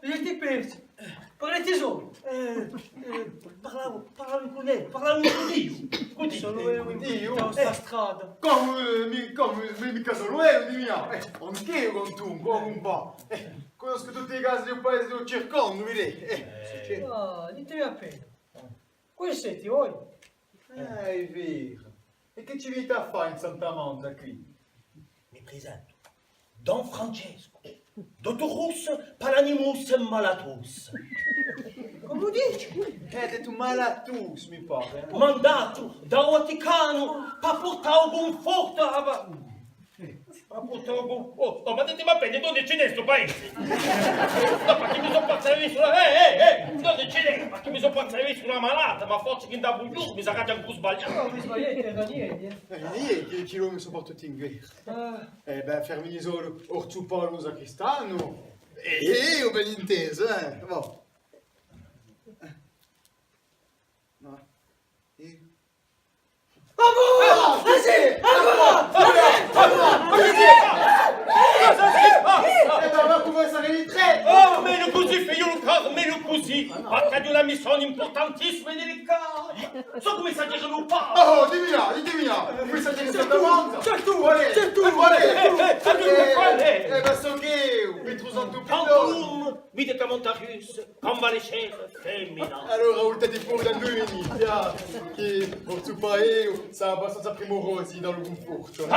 Io ti penso. Parli tesoro. Parlavo con lei, parlavo con Dio. Sono io in questa strada. Mica solo io, di mia. Anch'io con tu, un po'. Conosco tutti i casi del paese del circondo, vedi? Ditemi appena. Come siete voi? È vero. E che ci vieni a fare in Santa Monza qui? Mi presento. Don Francesco. Dottor Russo, Palanimus Malatus. Come dici? Hai detto malatus, mi pare. Mandato da Vaticano per portare un conforto. Ma dite ma bene, dove c'è questo paese? No, perché mi sono passato sulla... dove c'è? Perché mi sono passato sulla malata, ma forse che da buio mi sa che un po' sbagliato. No, mi sbagliate, era niente. Niente, che mi sono portato in guerra. Fermi solo, Orzupolo Sacristano. Ho ben inteso, Boh. No. Ma come sarei in tre? Oh, meno così, figlio caro, meno così. Perché di una missione importantissima e delicata. So come sa dire un po'. Oh, dimmi là, questa gente Santa Monza. C'è tu, Qual è? Quale? Basta che Petrus Antupino. Cantum, vite Camontarius, convalescere, femmina. Allora, ultati fuori da noi, inizia. Che Orzupolo sarà abbastanza primorosi dal conforto.